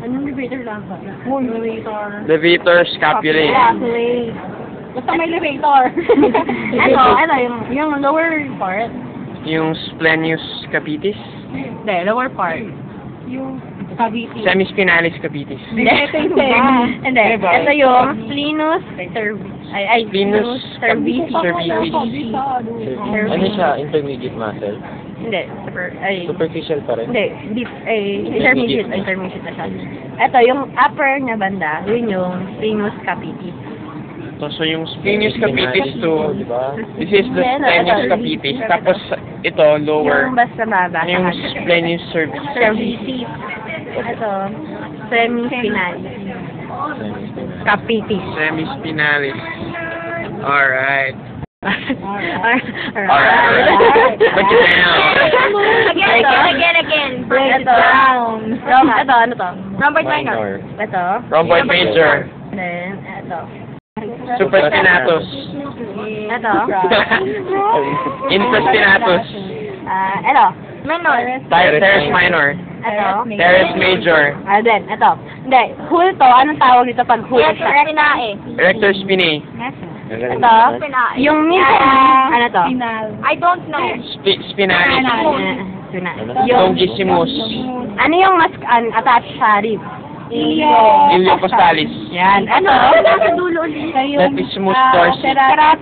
Anong elevator lang ba? Elevator. Levator scapulae. Scapulae. Basta may elevator. Ito, yung lower part. Yung splenius capitis. Hindi, lower part. Yung cavity. Semispinalis capitis. Hindi. Hindi. Ito yung splenus cervicis. Splenus cervicis. cervicis. Ano siya? Intermediate muscle? Hindi. Superficial pa rin? Hindi. Deep. Intermediate na siya. Ito, yung upper na banda, yun yung splenus capitis. So yung splenius capitis to, diba? this is the splenius capitis. Tapos ito, lower. Yung basta baba. Yung splenius cervicis. Cervicis. Ito, semispinalis. Capitis. Semispinalis. Alright. Alright. Break it down. Again. Break it down. Ito, ano to? Rhomboid minor. Ito. Rhomboid major. Then, ito. Supraspinatus. Ito. Infraspinatus. Ito. Minor. Teres minor. Ito. Teres major. Then, ito. Hindi. Hul to. Anong tawag dito pag hul? Rector spinae. Ito. Yung minsan, ano to? I don't know. Spinalis. Longissimus. Ano yung mas attached sa rib? Iliocostalis. Yan. Ano? Nasa dulo ulit. Latissimus dorsi.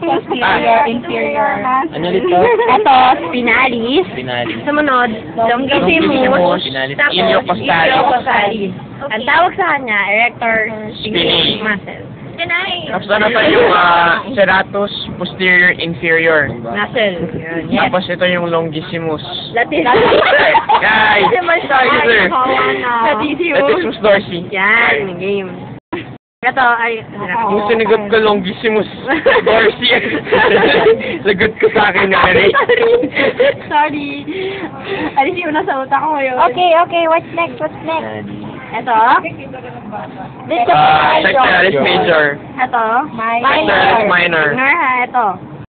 Posterior, inferior. Ano ulit to? Ito, spinalis. Spinalis. Sumunod, longissimus. Longissimus. Tapos, Iliocostalis. iliocostalis. Ang tawag sa kanya, erector Spinae. muscle. Tapos ano pa yung serratus posterior inferior. Muscle. Yan. Yes. Tapos ito yung longissimus. Guys! Guys! Sorry, sir. Latissimus dorsi. Yan, game. Ito ay... Kung sinigot ko longissimus dorsi, lagot ko sa akin na rin. Sorry. Alis yung nasa utak ko ngayon. Okay. What's next? Ito. Sectaris major. Ito. Sectaris minor. Ito.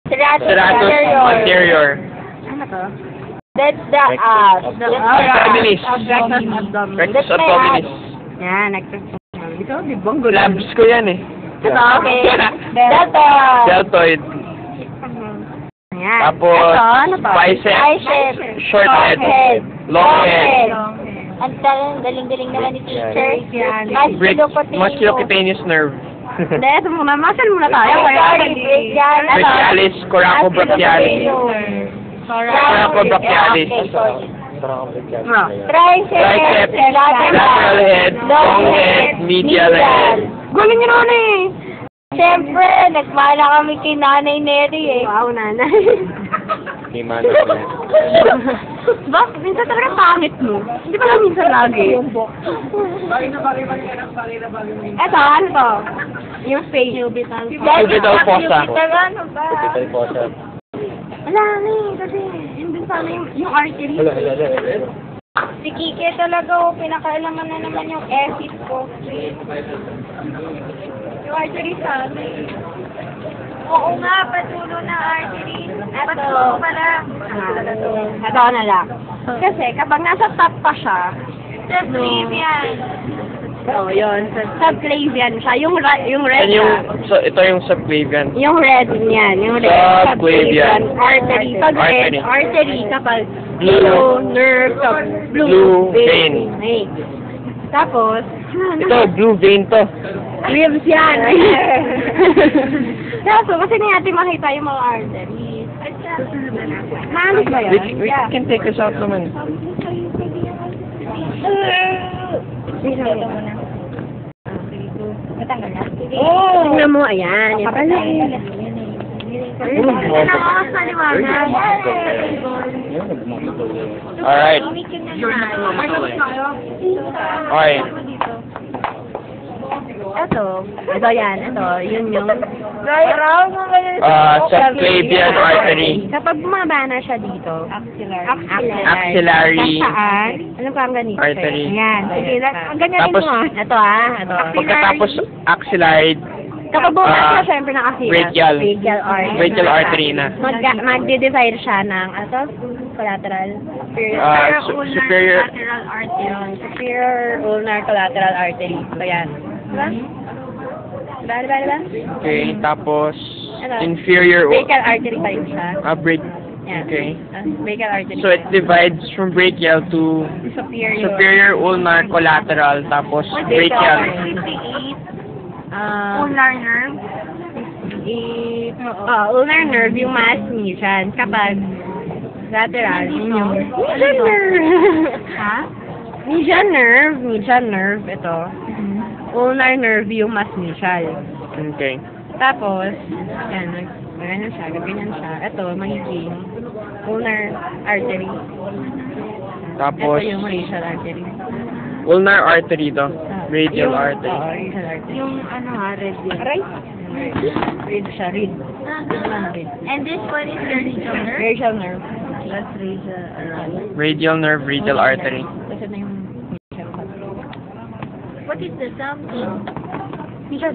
Serratus anterior. Ano to? That's the Abdominis. Rectus abdominis. Yan, ito, di bang gulo? Labs ko yan eh. Ito, okay. Deltoid. Yan. Tapos, Ito, ano to? bicep. Short head. Long head. Ang galing-galing naman ni teacher. Musculocutaneous nerve. Hindi, ito muna. Muscle muna tayo. Brachialis, coracobrachialis. Coracobrachialis. Tricep, lateral head, long head, medial head. Galing yun naman eh. Siyempre, nagmana kami kay Nanay Neri eh. Wow, nanay. May mano pa yan. Ba? Minsan talaga pangit mo. Hindi pa lang minsan lagi. Eto, ano to? Yung face. Cubital fossa. Ano ba? Cubital fossa. Wala na eh. Kasi, hindi sana yung artery. Si Kike talaga, pinakailaman na naman yung acid ko. Yung artery sa amin. Oo nga, patulo na artery. Patulo pala. Ito na lang. Kasi kapag nasa top pa siya, Subclavian. oh, yun. Subclavian siya. Yung red Ito yung subclavian. yung red niyan. Yung red. Subclavian. Artery. Pag red, Artery. artery. Kapag Blue. blue, nerve. Blue vein. Vein. Tapos, Ito, blue vein to. ribs yan. Kaso, kasi nga natin makita yung mga arteries. Maalis ba We yan? can take this out naman. Tingnan mo, ayan. Yan pala. Alright. Okay. Ito yan. Ito, yun yung... Subclavian artery. Kapag bumaba na siya dito, Axillary. saan? Ano pa ang ganito? Artery. Ayan. Sige, ang ganyan Tapos- mo. Ito Ito. Pagkatapos axillary, Kapag bukas na, syempre nakasira. brachial. Brachial artery. Brachial artery na. Magdi-divide siya ng, collateral. Superior. Lateral artery. Yung superior ulnar collateral artery. So, yan. Diba? Diba? Okay, tapos Ano? inferior. Brachial artery pa rin siya. Yan. Okay. Brachial artery. So it divides from brachial to superior. superior ulnar collateral, tapos brachial. 58. Ah, Ulnar nerve. ulnar nerve yung mas median. Kapag lateral, yun yung median nerve. Ha? median nerve, ito. Ulnar nerve yung mas medial. Okay. Tapos, yan, ganyan siya. Ito, magiging ulnar artery. Tapos Ito yung radial artery. ulnar artery to. Radial Yung- artery. Oo, radial artery. Yung ano ha, radial. Right? Read siya, read. And this one is your radial nerve? Radial nerve. That's radial. Radial nerve, radial artery. Kasi na yung medial artery. What is the something? Medial.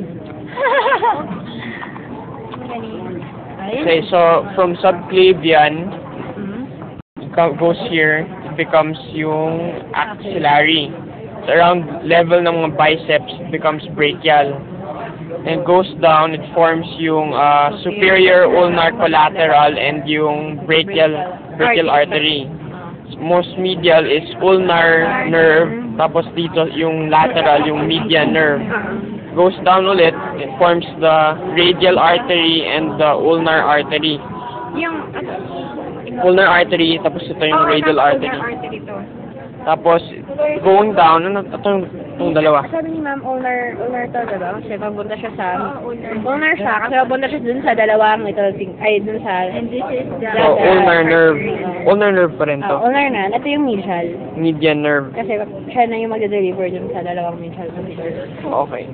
Ayun. Okay, so from subclavian, Mhm. goes here, it becomes yung axillary. So around level ng mga biceps, it becomes brachial. And goes down, it forms yung superior ulnar collateral and yung brachial artery. Most medial is ulnar nerve, tapos dito yung lateral, yung median nerve. Goes down ulit, it forms the radial artery and the ulnar artery. Yung, Ulnar artery, tapos ito yung radial artery. artery to. Tapos, going down, itong dalawa. Sabi ni ma'am, ulnar to, diba? Kasi papunta siya sa, ulnar siya, kasi papunta siya dun sa dalawang, dun sa, And this is the... So, ulnar nerve. Ulnar nerve pa rin to. ulnar na, ito yung medial. Median nerve. Kasi siya na yung magde-deliver dun sa dalawang medial. Okay.